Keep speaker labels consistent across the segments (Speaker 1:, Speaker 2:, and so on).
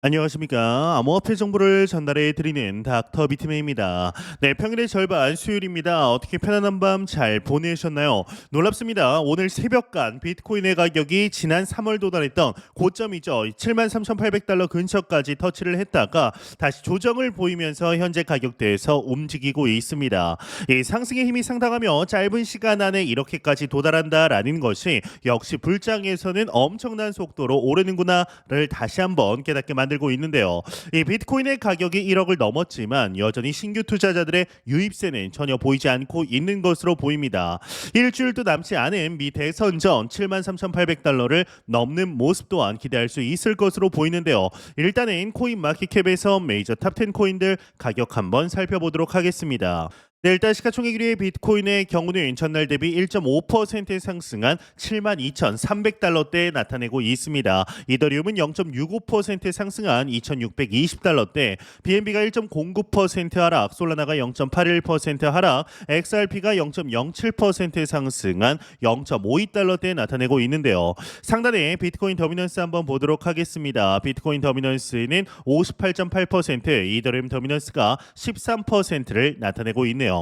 Speaker 1: 안녕하십니까. 암호화폐 정보를 전달해 드리는 닥터 비트맨입니다. 네, 평일의 절반 수요일입니다. 어떻게 편안한 밤 잘 보내셨나요? 놀랍습니다. 오늘 새벽간 비트코인의 가격이 지난 3월 도달했던 고점이죠. 73,800달러 근처까지 터치를 했다가 다시 조정을 보이면서 현재 가격대에서 움직이고 있습니다. 이 상승의 힘이 상당하며 짧은 시간 안에 이렇게까지 도달한다라는 것이 역시 불장에서는 엄청난 속도로 오르는구나를 다시 한번 깨닫게 만들고 있는데요. 이 비트코인의 가격이 1억을 넘었지만 여전히 신규 투자자들의 유입세는 전혀 보이지 않고 있는 것으로 보입니다. 일주일도 남지 않은 미 대선 전 73,800달러를 넘는 모습 또한 기대할 수 있을 것으로 보이는데요. 일단은 코인 마켓캡에서 메이저 탑10 코인들 가격 한번 살펴보도록 하겠습니다. 네, 일단 시가총액 1위의 비트코인의 경우는 전날 대비 1.5% 상승한 72,300달러대에 나타내고 있습니다. 이더리움은 0.65% 상승한 2,620달러대, BNB가 1.09% 하락, 솔라나가 0.81% 하락, XRP가 0.07% 상승한 0.52달러대에 나타내고 있는데요. 상단에 비트코인 더미넌스 한번 보도록 하겠습니다. 비트코인 더미넌스는 58.8%, 이더리움 더미넌스가 13%를 나타내고 있네요.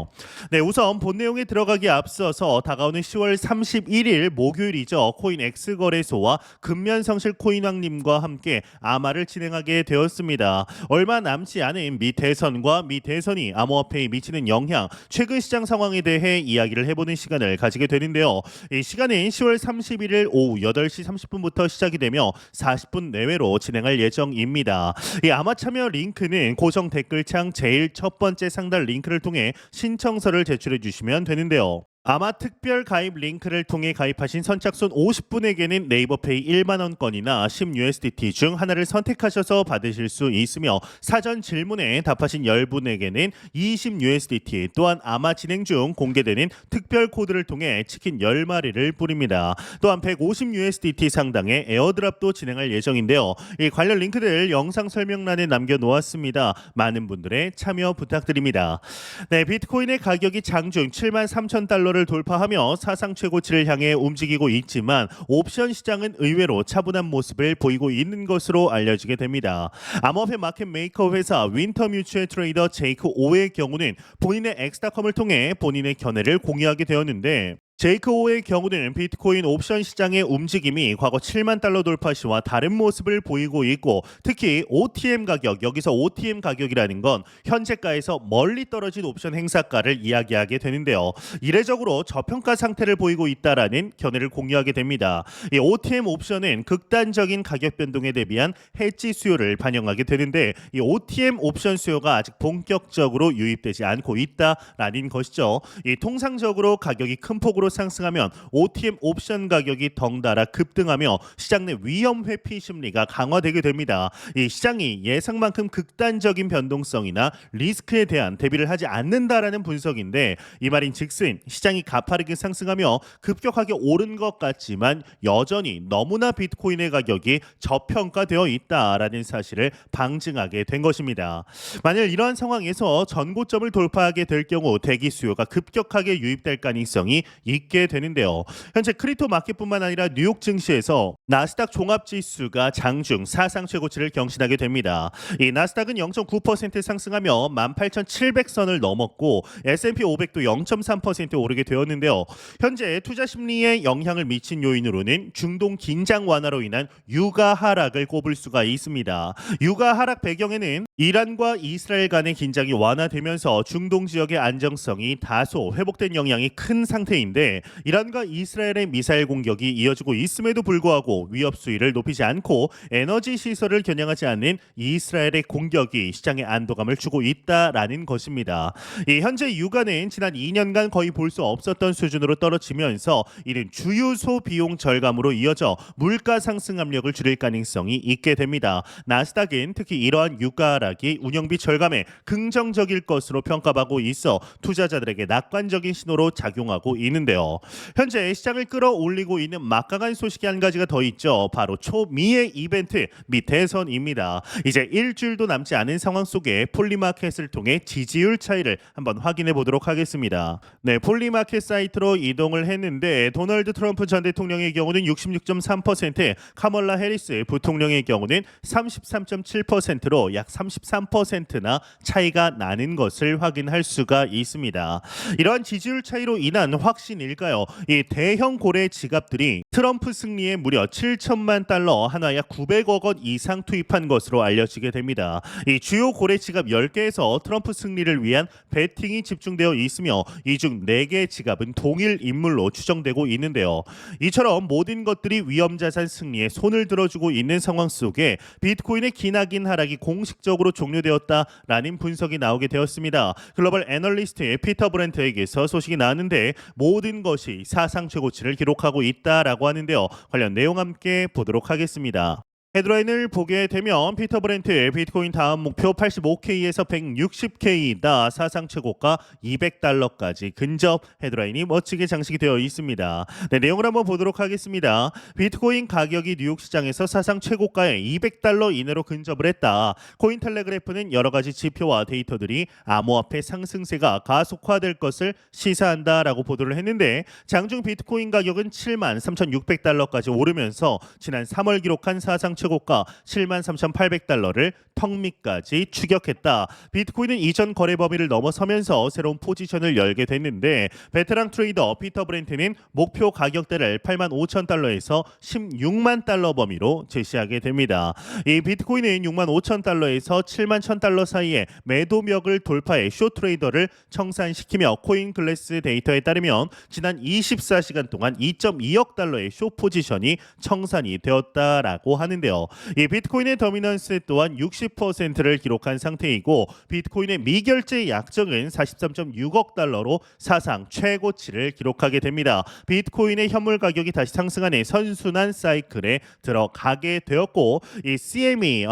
Speaker 1: 네, 우선 본 내용에 들어가기 앞서서 다가오는 10월 31일 목요일이죠. 코인엑스 거래소와 근면성실 코인왕님과 함께 아마를 진행하게 되었습니다. 얼마 남지 않은 미 대선과 미 대선이 암호화폐에 미치는 영향, 최근 시장 상황에 대해 이야기를 해보는 시간을 가지게 되는데요. 이 시간은 10월 31일 오후 8시 30분부터 시작이 되며 40분 내외로 진행할 예정입니다. 이 아마 참여 링크는 고정 댓글창 제일 첫 번째 상단 링크를 통해 신청서를 제출해 주시면 되는데요. 아마 특별 가입 링크를 통해 가입하신 선착순 50분에게는 네이버페이 1만 원권이나 10USDT 중 하나를 선택하셔서 받으실 수 있으며, 사전 질문에 답하신 10분에게는 20USDT, 또한 아마 진행 중 공개되는 특별 코드를 통해 치킨 10마리를 뿌립니다. 또한 150USDT 상당의 에어드랍도 진행할 예정인데요. 이 관련 링크들 영상 설명란에 남겨놓았습니다. 많은 분들의 참여 부탁드립니다. 네, 비트코인의 가격이 장중 73,000달러를 돌파하며 사상 최고치를 향해 움직이고 있지만 옵션 시장은 의외로 차분한 모습을 보이고 있는 것으로 알려지게 됩니다. 암호화폐 마켓 메이커 회사 윈터뮤추얼 트레이더 제이크 오의 경우는 본인의 엑스닷컴을 통해 본인의 견해를 공유하게 되었는데, 제이크 오의 경우는 비트코인 옵션 시장의 움직임이 과거 7만 달러 돌파 시와 다른 모습을 보이고 있고, 특히 OTM 가격, 여기서 OTM 가격이라는 건 현재가에서 멀리 떨어진 옵션 행사가를 이야기하게 되는데요. 이례적으로 저평가 상태를 보이고 있다라는 견해를 공유하게 됩니다. 이 OTM 옵션은 극단적인 가격 변동에 대비한 해지 수요를 반영하게 되는데, 이 OTM 옵션 수요가 아직 본격적으로 유입되지 않고 있다라는 것이죠. 이 통상적으로 가격이 큰 폭으로 상승하면 OTM 옵션 가격이 덩달아 급등하며 시장 내 위험 회피 심리가 강화되게 됩니다. 이 시장이 예상만큼 극단적인 변동성이나 리스크에 대한 대비를 하지 않는다라는 분석인데, 이 말인즉슨 시장이 가파르게 상승하며 급격하게 오른 것 같지만 여전히 너무나 비트코인의 가격이 저평가되어 있다라는 사실을 방증하게 된 것입니다. 만약 이러한 상황에서 전고점을 돌파하게 될 경우 대기 수요가 급격하게 유입될 가능성이 있게 되는데요. 현재 크립토 마켓뿐만 아니라 뉴욕 증시에서 나스닥 종합지수가 장중 사상 최고치를 경신하게 됩니다. 이 나스닥은 0.9% 상승하며 18,700선을 넘었고, S&P 500도 0.3% 오르게 되었는데요. 현재 투자 심리에 영향을 미친 요인으로는 중동 긴장 완화로 인한 유가 하락을 꼽을 수가 있습니다. 유가 하락 배경에는 이란과 이스라엘 간의 긴장이 완화되면서 중동 지역의 안정성이 다소 회복된 영향이 큰 상태인데, 이란과 이스라엘의 미사일 공격이 이어지고 있음에도 불구하고 위협 수위를 높이지 않고 에너지 시설을 겨냥하지 않는 이스라엘의 공격이 시장에 안도감을 주고 있다라는 것입니다. 이 현재 유가는 지난 2년간 거의 볼 수 없었던 수준으로 떨어지면서 이는 주유소 비용 절감으로 이어져 물가 상승 압력을 줄일 가능성이 있게 됩니다. 나스닥은 특히 이러한 유가라는 하락이 운영비 절감에 긍정적일 것으로 평가받고 있어 투자자들에게 낙관적인 신호로 작용하고 있는데요. 현재 시장을 끌어올리고 있는 막강한 소식이 한 가지가 더 있죠. 바로 초미의 이벤트 미 대선입니다. 이제 일주일도 남지 않은 상황 속에 폴리마켓을 통해 지지율 차이를 한번 확인해 보도록 하겠습니다. 네, 폴리마켓 사이트로 이동을 했는데 도널드 트럼프 전 대통령의 경우는 66.3%, 카멀라 해리스 부통령의 경우는 33.7%로 약 33%나 차이가 나는 것을 확인할 수가 있습니다. 이러한 지지율 차이로 인한 확신일까요? 이 대형 고래 지갑들이 트럼프 승리에 무려 7천만 달러, 하나 약 900억 원 이상 투입한 것으로 알려지게 됩니다. 이 주요 고래 지갑 10개에서 트럼프 승리를 위한 베팅이 집중되어 있으며 이 중 4개의 지갑은 동일 인물로 추정되고 있는데요. 이처럼 모든 것들이 위험자산 승리에 손을 들어주고 있는 상황 속에 비트코인의 기나긴 하락이 공식적으로 종료되었다라는 분석이 나오게 되었습니다. 글로벌 애널리스트의 피터 브렌트에게서 소식이 나왔는데 모든 것이 사상 최고치를 기록하고 있다라고 하는데요. 관련 내용 함께 보도록 하겠습니다. 헤드라인을 보게 되면 피터 브렌트의 비트코인 다음 목표 85K에서 160K이다. 사상 최고가 200달러까지 근접 헤드라인이 멋지게 장식이 되어 있습니다. 네, 내용을 한번 보도록 하겠습니다. 비트코인 가격이 뉴욕 시장에서 사상 최고가에 200달러 이내로 근접을 했다. 코인텔레그래프는 여러 가지 지표와 데이터들이 암호화폐 상승세가 가속화될 것을 시사한다라고 보도를 했는데 장중 비트코인 가격은 73,600달러까지 오르면서 지난 3월 기록한 사상 최고가 73,800달러를 턱 밑까지 추격했다. 비트코인은 이전 거래 범위를 넘어서면서 새로운 포지션을 열게 됐는데 베테랑 트레이더 피터 브렌트는 목표 가격대를 85,000달러에서 16만 달러 범위로 제시하게 됩니다. 이 비트코인은 65,000달러에서 71,000달러 사이에 매도벽을 돌파해 숏 트레이더를 청산시키며 코인글래스 데이터에 따르면 지난 24시간 동안 2.2억 달러의 숏 포지션이 청산이 되었다라고 하는데요. 이 비트코인의 더미넌스 또한 60%를 기록한 상태이고 비트코인의 미결제 약정은 43.6억 달러로 사상 최고치를 기록하게 됩니다. 비트코인의 현물 가격이 다시 상승하는 선순환 사이클에 들어가게 되었고 이 CME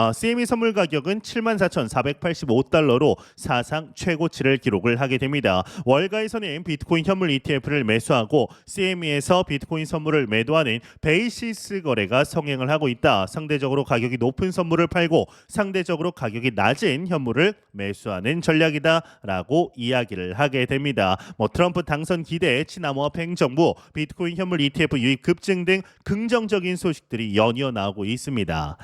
Speaker 1: 선물 가격은 74,485달러로 사상 최고치를 기록을 하게 됩니다. 월가에서는 비트코인 현물 ETF를 매수하고 CME에서 비트코인 선물을 매도하는 베이시스 거래가 성행을 하고 있다. 상대적으로 가격이 높은 선물을 팔고 상대적으로 가격이 낮은 현물을 매수하는 전략이다라고 이야기를 하게 됩니다. 트럼프 당선 기대, 친암호화폐 행정부, 비트코인 현물 ETF 유입 급증 등 긍정적인 소식들이 연이어 나오고 있습니다.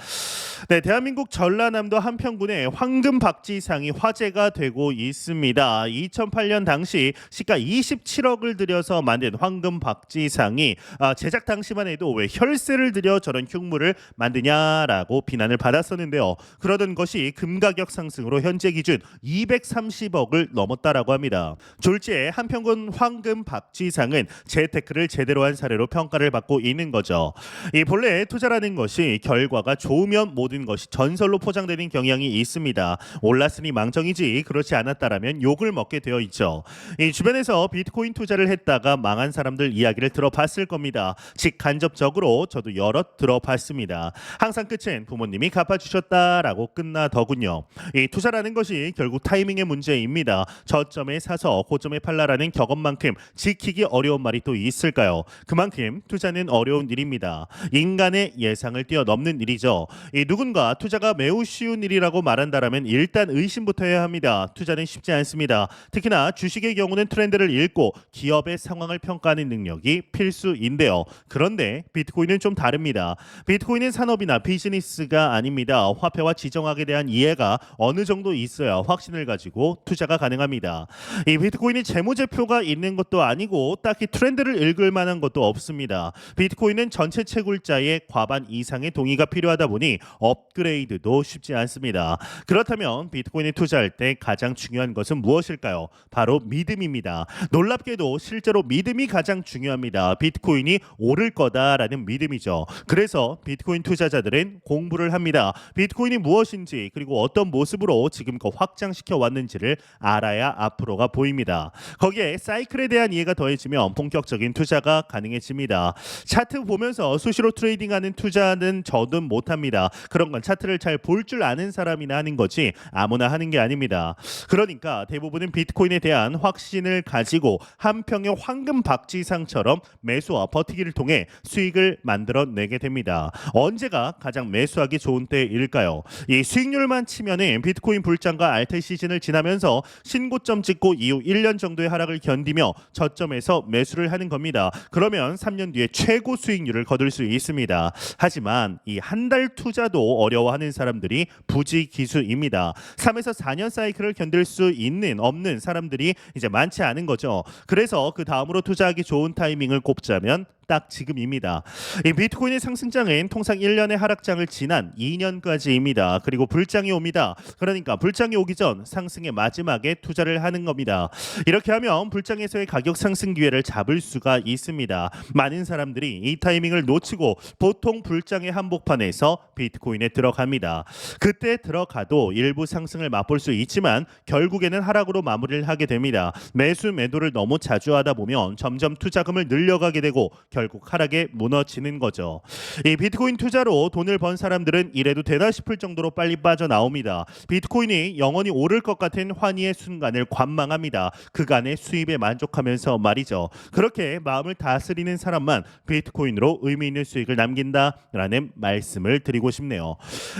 Speaker 1: 네, 대한민국 전라남도 한평군의 황금박쥐상이 화제가 되고 있습니다. 2008년 당시 시가 27억을 들여서 만든 황금박쥐상이 제작 당시만 해도 왜 혈세를 들여 저런 흉물을 만드냐라고 비난을 받았었는데요. 그러던 것이 금가격 상승으로 현재 기준 230억을 넘었다라고 합니다. 졸지에 한평군 황금박쥐상은 재테크를 제대로 한 사례로 평가를 받고 있는 거죠. 이 본래 투자라는 것이 결과가 좋으면 모든 것이 전설로 포장되는 경향이 있습니다. 올랐으니 망정이지 그렇지 않았다라면 욕을 먹게 되어 있죠. 이 주변에서 비트코인 투자를 했다가 망한 사람들 이야기를 들어봤을 겁니다. 직간접적으로 저도 여럿 들어봤습니다. 항상 끝은 부모님이 갚아주셨다라고 끝나더군요. 이 투자라는 것이 결국 타이밍의 문제입니다. 저점에 사서 고점에 팔라라는 격언만큼 지키기 어려운 말이 또 있을까요? 그만큼 투자는 어려운 일입니다. 인간의 예상을 뛰어넘는 일이죠. 이 누군가 투자가 매우 쉬운 일이라고 말한다라면 일단 의심부터 해야 합니다. 투자는 쉽지 않습니다. 특히나 주식의 경우는 트렌드를 읽고 기업의 상황을 평가하는 능력이 필수인데요. 그런데 비트코인은 좀 다릅니다. 비트코인은 산업이나 비즈니스가 아닙니다. 화폐와 지정학에 대한 이해가 어느 정도 있어야 확신을 가지고 투자가 가능합니다. 이 비트코인이 재무제표가 있는 것도 아니고 딱히 트렌드를 읽을 만한 것도 없습니다. 비트코인은 전체 채굴자의 과반 이상의 동의가 필요하다 보니 업그레이드도 쉽지 않습니다. 그렇다면 비트코인에 투자할 때 가장 중요한 것은 무엇일까요? 바로 믿음입니다. 놀랍게도 실제로 믿음이 가장 중요합니다. 비트코인이 오를 거다라는 믿음이죠. 그래서 비트코인 투자자들 투자자들은 공부를 합니다. 비트코인이 무엇인지 그리고 어떤 모습으로 지금껏 확장시켜 왔는지를 알아야 앞으로가 보입니다. 거기에 사이클에 대한 이해가 더해지면 본격적인 투자가 가능해집니다. 차트 보면서 수시로 트레이딩하는 투자는 저는 못합니다. 그런 건 차트를 잘 볼 줄 아는 사람이나 하는 거지 아무나 하는 게 아닙니다. 그러니까 대부분은 비트코인에 대한 확신을 가지고 한 평의 황금 박쥐상처럼 매수와 버티기를 통해 수익을 만들어내게 됩니다. 언제가 가장 매수하기 좋은 때일까요? 이 수익률만 치면은 비트코인 불장과 알트 시즌을 지나면서 신고점 찍고 이후 1년 정도의 하락을 견디며 저점에서 매수를 하는 겁니다. 그러면 3년 뒤에 최고 수익률을 거둘 수 있습니다. 하지만 이 한 달 투자도 어려워하는 사람들이 부지기수입니다. 3에서 4년 사이클을 견딜 수 있는 없는 사람들이 이제 많지 않은 거죠. 그래서 그 다음으로 투자하기 좋은 타이밍을 꼽자면 딱 지금입니다. 이 비트코인의 상승장은 통상 1년의 하락장을 지난 2년까지입니다. 그리고 불장이 옵니다. 그러니까 불장이 오기 전 상승의 마지막에 투자를 하는 겁니다. 이렇게 하면 불장에서의 가격 상승 기회를 잡을 수가 있습니다. 많은 사람들이 이 타이밍을 놓치고 보통 불장의 한복판에서 비트코인에 들어갑니다. 그때 들어가도 일부 상승을 맛볼 수 있지만 결국에는 하락으로 마무리를 하게 됩니다. 매수 매도를 너무 자주 하다 보면 점점 투자금을 늘려가게 되고 결국 하락에 무너지는 거죠. 이 비트코인 투자로 돈을 번 사람들은 이래도 되나 싶을 정도로 빨리 빠져나옵니다. 비트코인이 영원히 오를 것 같은 환희의 순간을 관망합니다. 그간의 수입에 만족하면서 말이죠. 그렇게 마음을 다스리는 사람만 비트코인으로 의미 있는 수익을 남긴다라는 말씀을 드리고 싶네요.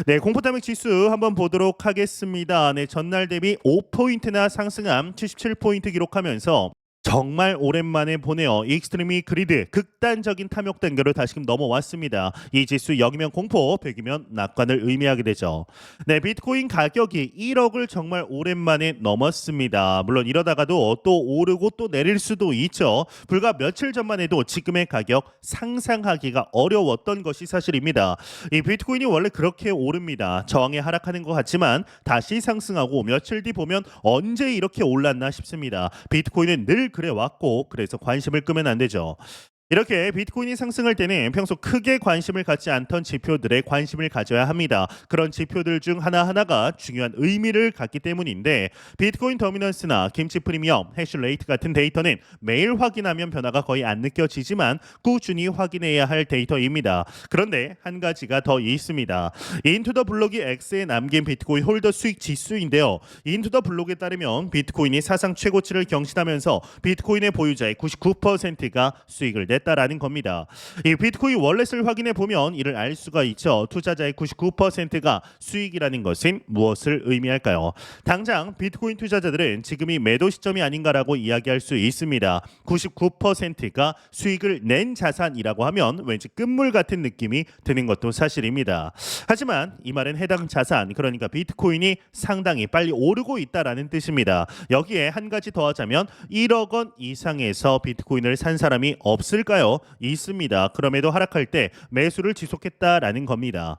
Speaker 1: 네, 공포탐욕 지수 한번 보도록 하겠습니다. 네, 전날 대비 5포인트나 상승한 77포인트 기록하면서 정말 오랜만에 보네요. 익스트리미 그리드 극단적인 탐욕 단계로 다시금 넘어왔습니다. 이 지수 0이면 공포, 100이면 낙관을 의미하게 되죠. 네, 비트코인 가격이 1억을 정말 오랜만에 넘었습니다. 물론 이러다가도 또 오르고 또 내릴 수도 있죠. 불과 며칠 전만 해도 지금의 가격 상상하기가 어려웠던 것이 사실입니다. 이 비트코인이 원래 그렇게 오릅니다. 저항에 하락하는 것 같지만 다시 상승하고 며칠 뒤 보면 언제 이렇게 올랐나 싶습니다. 비트코인은 늘 그래 왔고 그래서 관심을 끄면 안 되죠. 이렇게 비트코인이 상승할 때는 평소 크게 관심을 갖지 않던 지표들에 관심을 가져야 합니다. 그런 지표들 중 하나하나가 중요한 의미를 갖기 때문인데 비트코인 더미넌스나 김치 프리미엄, 해시레이트 같은 데이터는 매일 확인하면 변화가 거의 안 느껴지지만 꾸준히 확인해야 할 데이터입니다. 그런데 한 가지가 더 있습니다. 인투더 블록이 X에 남긴 비트코인 홀더 수익 지수인데요. 인투더 블록에 따르면 비트코인이 사상 최고치를 경신하면서 비트코인의 보유자의 99%가 수익을 냈다라는 겁니다. 이 비트코인 월렛을 확인해 보면 이를 알 수가 있죠. 투자자의 99%가 수익이라는 것은 무엇을 의미할까요? 당장 비트코인 투자자들은 지금이 매도 시점이 아닌가라고 이야기할 수 있습니다. 99%가 수익을 낸 자산이라고 하면 왠지 끝물 같은 느낌이 드는 것도 사실입니다. 하지만 이 말은 해당 자산, 그러니까 비트코인이 상당히 빨리 오르고 있다라는 뜻입니다. 여기에 한 가지 더하자면 1억 원 이상에서 비트코인을 산 사람이 없을까요? 있습니다. 그럼에도 하락할 때 매수를 지속했다라는 겁니다.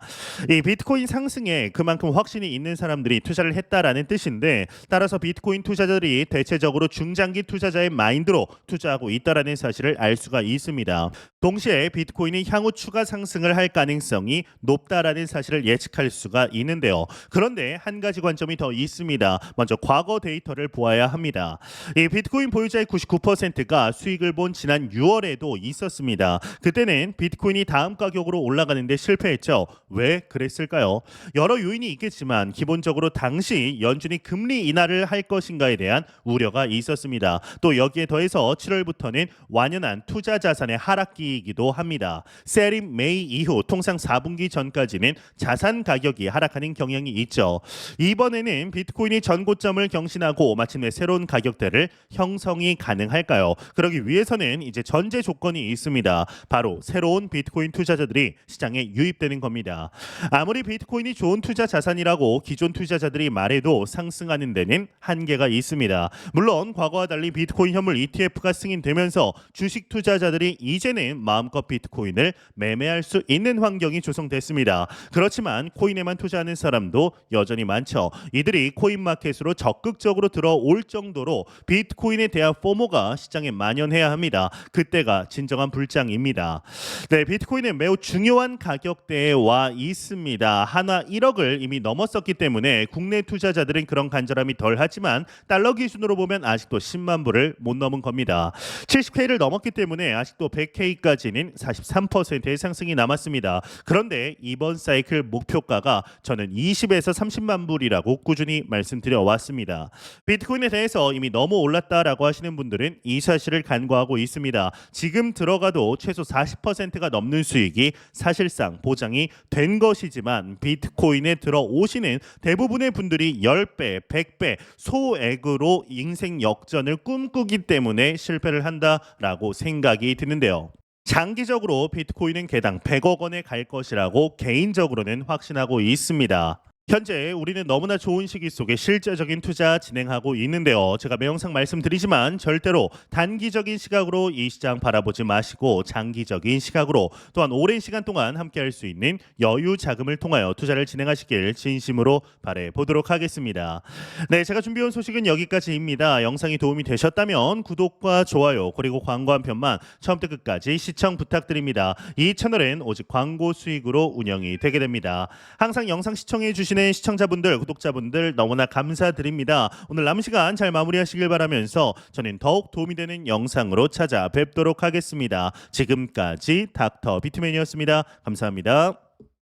Speaker 1: 이 비트코인 상승에 그만큼 확신이 있는 사람들이 투자를 했다라는 뜻인데 따라서 비트코인 투자자들이 대체적으로 중장기 투자자의 마인드로 투자하고 있다라는 사실을 알 수가 있습니다. 동시에 비트코인이 향후 추가 상승을 할 가능성이 높다라는 사실을 예측할 수가 있는데요. 그런데 한 가지 관점이 더 있습니다. 먼저 과거 데이터를 보아야 합니다. 이 비트코인 보유자의 99%가 수익을 본 지난 6월에도 있었습니다. 그때는 비트코인이 다음 가격으로 올라가는데 실패했죠. 왜 그랬을까요? 여러 요인이 있겠지만 기본적으로 당시 연준이 금리 인하를 할 것인가에 대한 우려가 있었습니다. 또 여기에 더해서 7월부터는 완연한 투자 자산의 하락기이기도 합니다. 세림 메이 이후 통상 4분기 전까지는 자산 가격이 하락하는 경향이 있죠. 이번에는 비트코인이 전고점을 경신하고 마침내 새로운 가격대를 형성이 가능할까요? 그러기 위해서는 이제 전제 조건이 있습니다. 바로 새로운 비트코인 투자자들이 시장에 유입되는 겁니다. 아무리 비트코인이 좋은 투자 자산이라고 기존 투자자들이 말해도 상승하는 데는 한계가 있습니다. 물론 과거와 달리 비트코인 현물 ETF가 승인되면서 주식 투자자들이 이제는 마음껏 비트코인을 매매할 수 있는 환경이 조성됐습니다. 그렇지만 코인에만 투자하는 사람도 여전히 많죠. 이들이 코인 마켓으로 적극적으로 들어올 정도로 비트코인에 대한 포모가 시장에 만연해야 합니다. 그때가 진정한 불장입니다. 네, 비트코인은 매우 중요한 가격대에 와 있습니다. 한화 1억을 이미 넘었었기 때문에 국내 투자자들은 그런 간절함이 덜하지만 달러 기준으로 보면 아직도 10만 불을 못 넘은 겁니다. 70K를 넘었기 때문에 아직도 100K까지는 43%의 상승이 남았습니다. 그런데 이번 사이클 목표가가 저는 20에서 30만 불이라고 꾸준히 말씀드려 왔습니다. 비트코인에 대해서 이미 너무 올랐다라고 하시는 분들은 이 사실을 간과하고 있습니다. 지금 들어가도 최소 40%가 넘는 수익이 사실상 보장이 된 것이지만 비트코인에 들어오시는 대부분의 분들이 10배, 100배 소액으로 인생 역전을 꿈꾸기 때문에 실패를 한다라고 생각이 드는데요. 장기적으로 비트코인은 개당 100억 원에 갈 것이라고 개인적으로는 확신하고 있습니다. 현재 우리는 너무나 좋은 시기 속에 실제적인 투자 진행하고 있는데요. 제가 매 영상 말씀드리지만 절대로 단기적인 시각으로 이 시장 바라보지 마시고 장기적인 시각으로 또한 오랜 시간 동안 함께할 수 있는 여유 자금을 통하여 투자를 진행하시길 진심으로 바라보도록 하겠습니다. 네, 제가 준비해온 소식은 여기까지입니다. 영상이 도움이 되셨다면 구독과 좋아요 그리고 광고 한 편만 처음부터 끝까지 시청 부탁드립니다. 이 채널은 오직 광고 수익으로 운영이 되게 됩니다. 항상 영상 시청해 주시는 시청자분들, 구독자분들 너무나 감사드립니다. 오늘 남은 시간 잘 마무리하시길 바라면서 저는 더욱 도움이 되는 영상으로 찾아뵙도록 하겠습니다. 지금까지 닥터 비트맨이었습니다. 감사합니다.